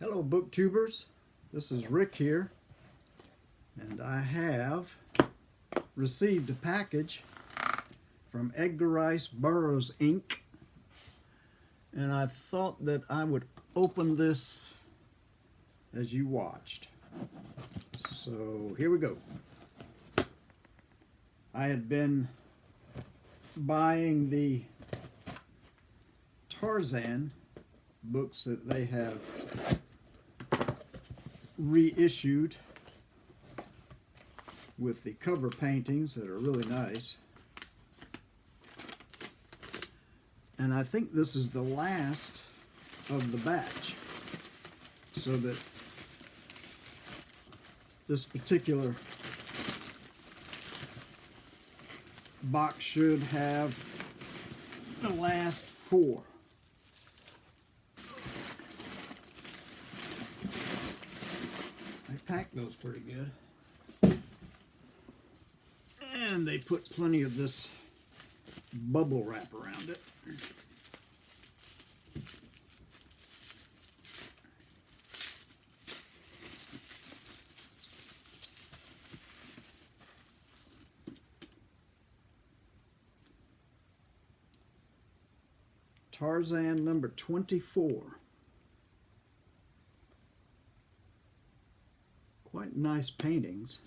Hello booktubers, this is Rick here, and I have received a package from Edgar Rice Burroughs Inc. and I thought that I would open this as you watched. So here we go. I had been buying the Tarzan books that they have reissued with the cover paintings that are really nice. And I think this is the last of the batch, so that this particular box should have the last four. They packed those pretty good. And they put plenty of this bubble wrap around it. Tarzan number 24. Quite nice paintings.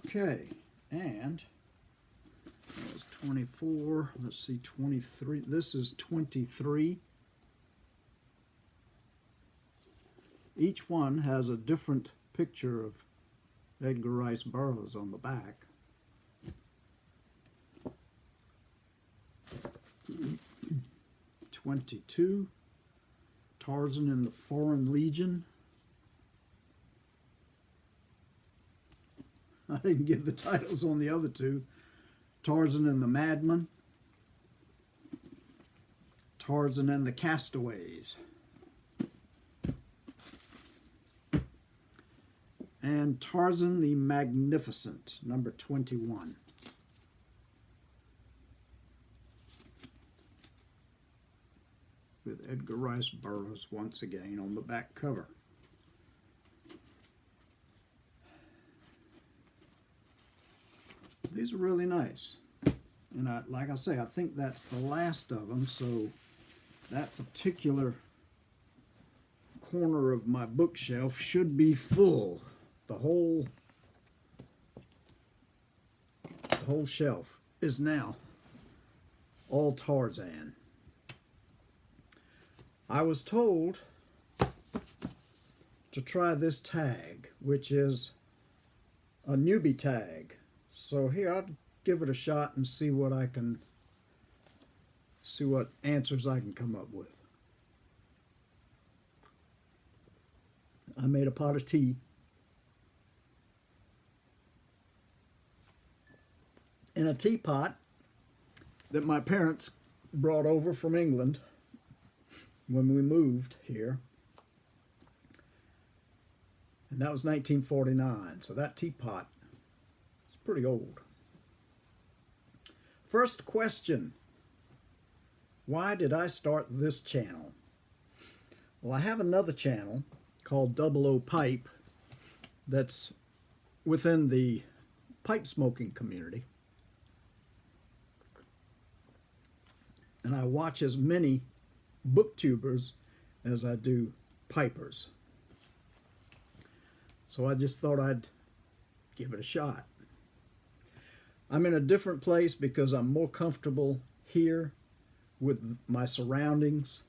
Okay, and that was 24. Let's see, 23. This is 23. Each one has a different picture of Edgar Rice Burroughs on the back. '22, Tarzan and the Foreign Legion. I didn't give the titles on the other two. Tarzan and the Madman. Tarzan and the Castaways. And Tarzan the Magnificent, number 21. With Edgar Rice Burroughs once again on the back cover. These are really nice. And like I say, I think that's the last of them, so that particular corner of my bookshelf should be full. The whole shelf is now all Tarzan. I was told to try this tag, which is a Newbie tag. So here, I'll give it a shot and see what answers I can come up with. I made a pot of tea. In a teapot that my parents brought over from England when we moved here. And that was 1949, so that teapot is pretty old. First question: why did I start this channel? Well, I have another channel called Double O Pipe that's within the pipe smoking community. And I watch as many booktubers as I do pipers. So I just thought I'd give it a shot. I'm in a different place because I'm more comfortable here with my surroundings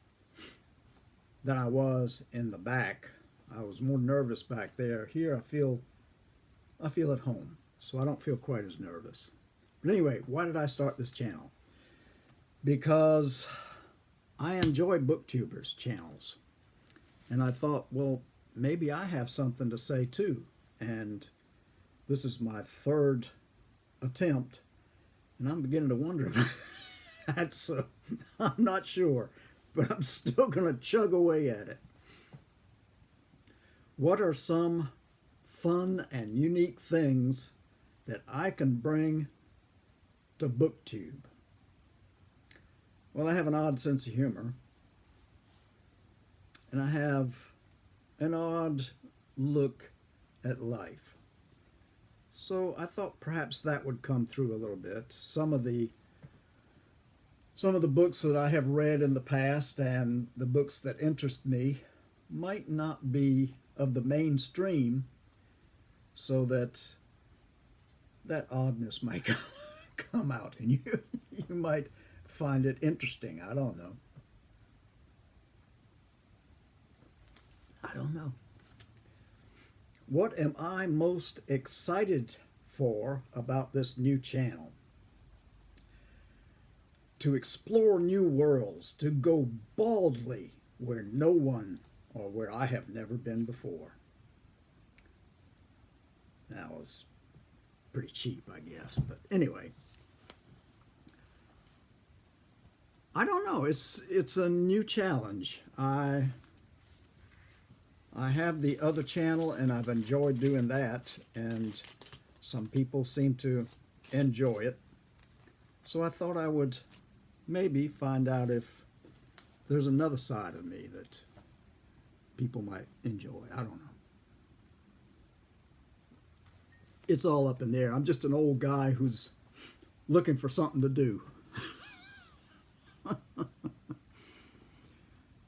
than I was in the back. I was more nervous back there. Here I feel at home, so I don't feel quite as nervous. But anyway, why did I start this channel? Because I enjoy booktubers channels, and I thought, well, maybe I have something to say too. And this is my third attempt, and I'm beginning to wonder about that, so I'm not sure. but I'm still going to chug away at it. What are some fun and unique things that I can bring to BookTube? Well, I have an odd sense of humor, and I have an odd look at life. So I thought perhaps that would come through a little bit. Some of the books that I have read in the past and the books that interest me might not be of the mainstream, so that oddness might come out, and you might find it interesting. I don't know. What am I most excited for about this new channel? To explore new worlds, to go boldly where no one or where I have never been before. That was pretty cheap, I guess, but anyway. I don't know. It's a new challenge. I have the other channel, and I've enjoyed doing that, and some people seem to enjoy it. So I thought I would maybe find out if there's another side of me that people might enjoy. I don't know. It's all up in the air. I'm just an old guy who's looking for something to do.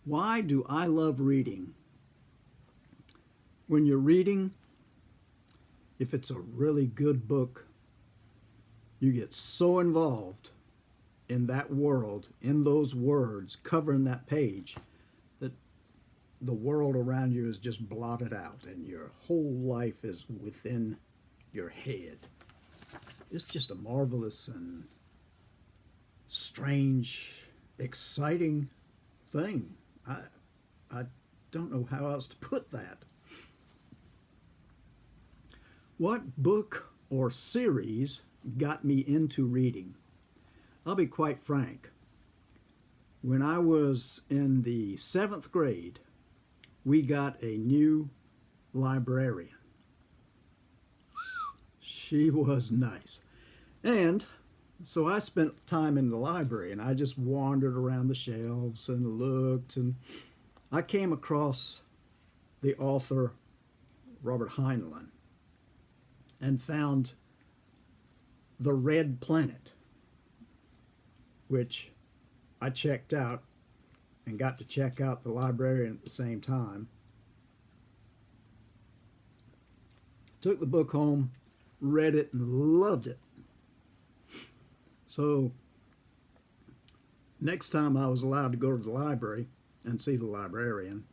Why do I love reading? When you're reading, if it's a really good book, you get so involved in that world, in those words, covering that page, that the world around you is just blotted out and your whole life is within your head. It's just a marvelous and strange, exciting thing. I don't know how else to put that. What book or series got me into reading? I'll be quite frank. When I was in the 7th grade, we got a new librarian. She was nice. And so I spent time in the library, and I just wandered around the shelves and looked, and I came across the author Robert Heinlein and found The Red Planet, which I checked out and got to check out the librarian at the same time. Took the book home, read it, and loved it. So next time I was allowed to go to the library and see the librarian,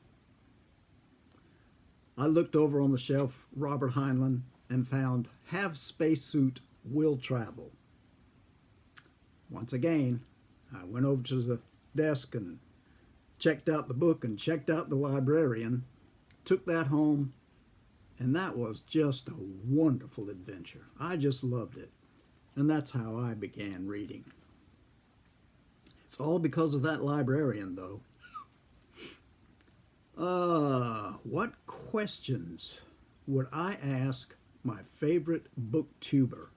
I looked over on the shelf, Robert Heinlein, and found Have Spacesuit Will Travel. Once again, I went over to the desk and checked out the book and checked out the librarian, took that home, and that was just a wonderful adventure. I just loved it. And that's how I began reading. It's all because of that librarian, though. What questions would I ask my favorite booktuber?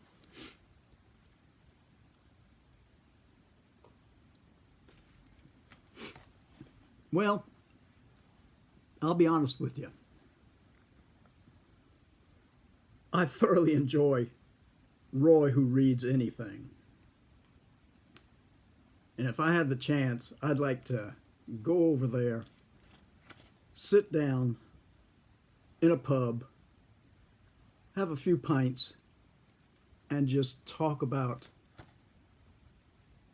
Well, I'll be honest with you. I thoroughly enjoy Roy Who Reads Anything. And if I had the chance, I'd like to go over there, sit down in a pub, have a few pints, and just talk about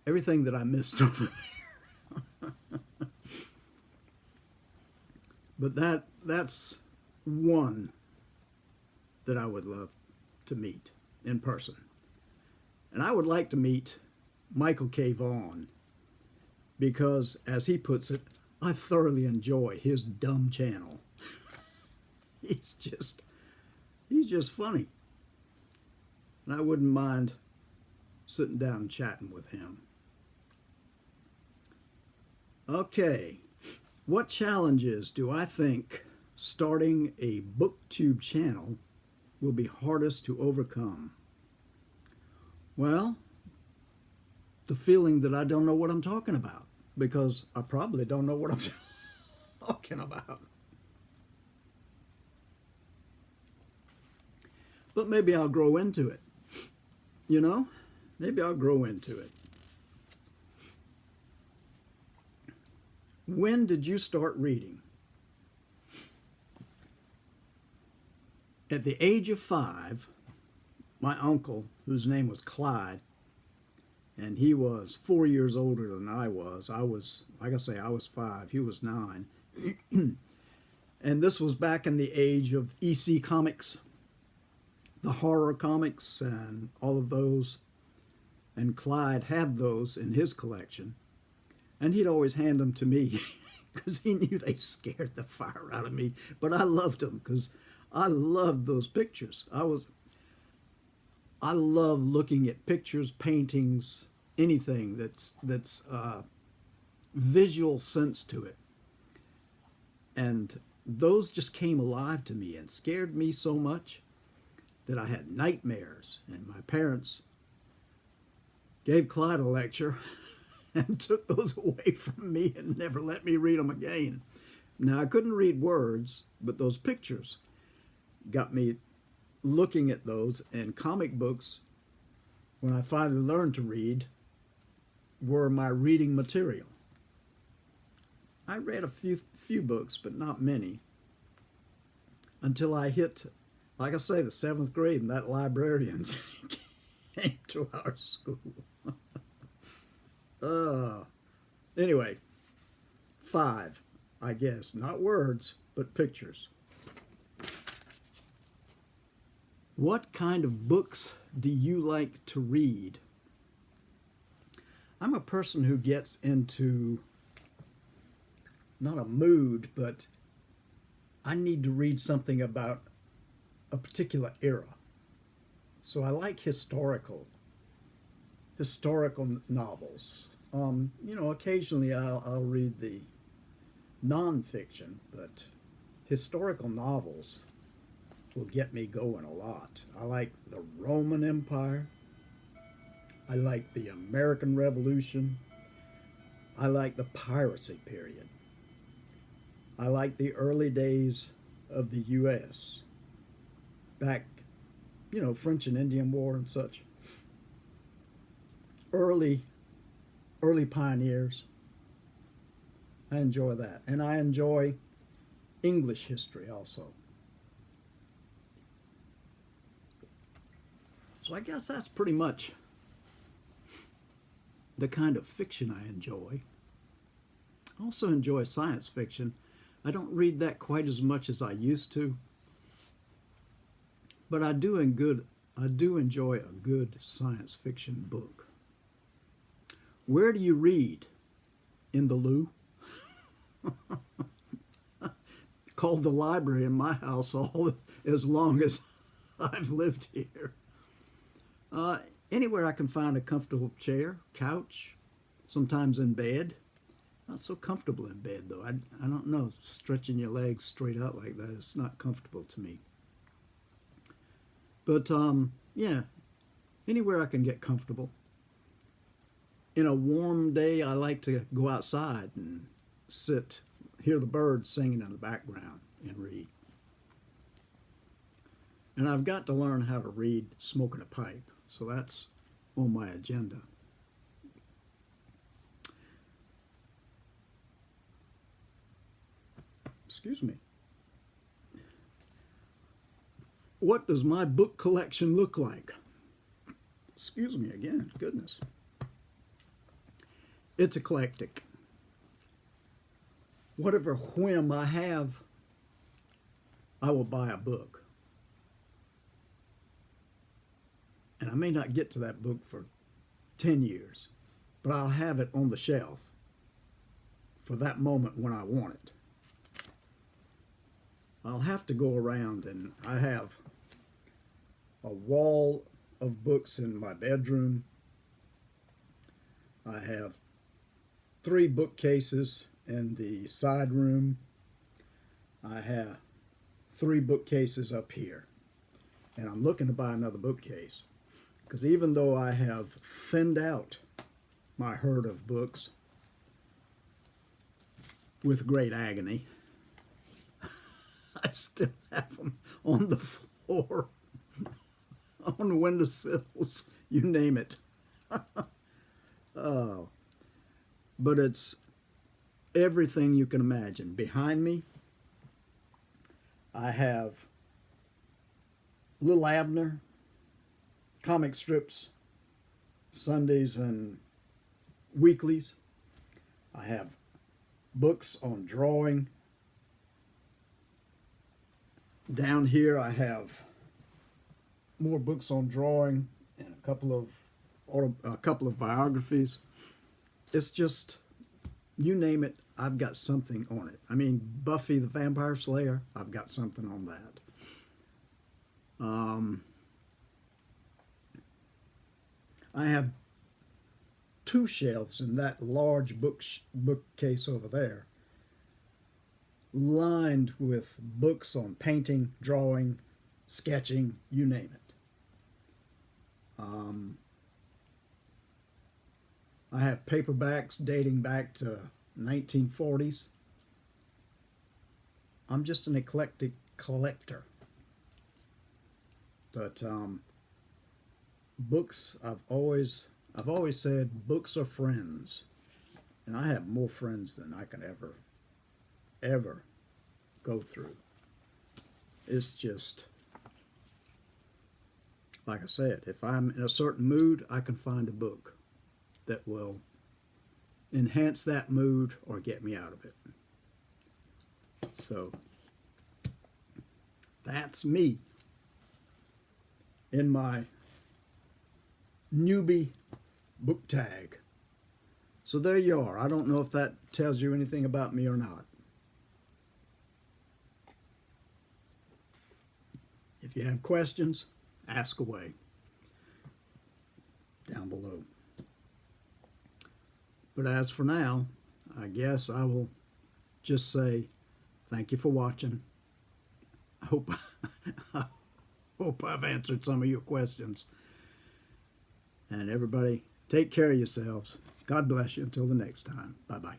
everything that I missed over there. But that's one that I would love to meet in person. And I would like to meet Michael K. Vaughan because, as he puts it, I thoroughly enjoy his dumb channel. He's just funny. And I wouldn't mind sitting down and chatting with him. Okay, what challenges do I think starting a booktube channel will be hardest to overcome? Well, the feeling that I don't know what I'm talking about, because I probably don't know what I'm talking about. But maybe I'll grow into it. You know, maybe I'll grow into it. When did you start reading? At the age of 5, my uncle, whose name was Clyde, and he was 4 years older than I was, like I say, I was 5, he was 9. And this was back in the age of EC Comics, the horror comics and all of those. And Clyde had those in his collection. And he'd always hand them to me because he knew they scared the fire out of me. But I loved them because I loved those pictures. I love looking at pictures, paintings, anything that's visual sense to it. And those just came alive to me and scared me so much that I had nightmares. And my parents gave Clyde a lecture and took those away from me and never let me read them again. Now, I couldn't read words, but those pictures got me looking at those. And comic books, when I finally learned to read, were my reading material. I read a few books, but not many, until I hit, like I say, the 7th grade, and that librarian came to our school. Anyway, 5, I guess. Not words, but pictures. What kind of books do you like to read? I'm a person who gets into, not a mood, but I need to read something about a particular era. So I like historical novels. Occasionally I'll read the nonfiction, but historical novels will get me going a lot. I like the Roman Empire. I like the American Revolution. I like the piracy period. I like the early days of the U.S. back, French and Indian War and such. Early pioneers. I enjoy that. And I enjoy English history also. So I guess that's pretty much the kind of fiction I enjoy. I also enjoy science fiction. I don't read that quite as much as I used to, but I do enjoy a good science fiction book. Where do you read? In the loo? Called the library in my house as long as I've lived here. Anywhere I can find a comfortable chair, couch, sometimes in bed. Not so comfortable in bed, though. I don't know, stretching your legs straight out like that, it's not comfortable to me. But, yeah, anywhere I can get comfortable. In a warm day, I like to go outside and sit, hear the birds singing in the background, and read. And I've got to learn how to read smoking a pipe, so that's on my agenda. Excuse me. What does my book collection look like? Excuse me again, goodness. It's eclectic. Whatever whim I have, I will buy a book. And I may not get to that book for 10 years, but I'll have it on the shelf for that moment when I want it. I'll have to go around, and I have a wall of books in my bedroom. I have 3 bookcases in the side room. I have 3 bookcases up here. And I'm looking to buy another bookcase. Because even though I have thinned out my herd of books with great agony, I still have them on the floor, on the windowsills, you name it. Oh, but it's everything you can imagine. Behind me, I have Little Abner, comic strips, Sundays and weeklies. I have books on drawing. Down here I have more books on drawing and a couple of biographies. It's just, you name it, I've got something on it. I mean, Buffy the Vampire Slayer, I've got something on that. I have 2 shelves in that large bookcase over there, lined with books on painting, drawing, sketching, you name it. I have paperbacks dating back to 1940s. I'm just an eclectic collector. But books, I've always said books are friends, and I have more friends than I can ever go through. It's just, like I said, if I'm in a certain mood, I can find a book that will enhance that mood or get me out of it. So that's me in my Newbie book tag. So there you are. I don't know if that tells you anything about me or not. If you have questions, ask away down below. But as for now, I guess I will just say thank you for watching. I hope I've answered some of your questions. And everybody, take care of yourselves. God bless you until the next time. Bye-bye.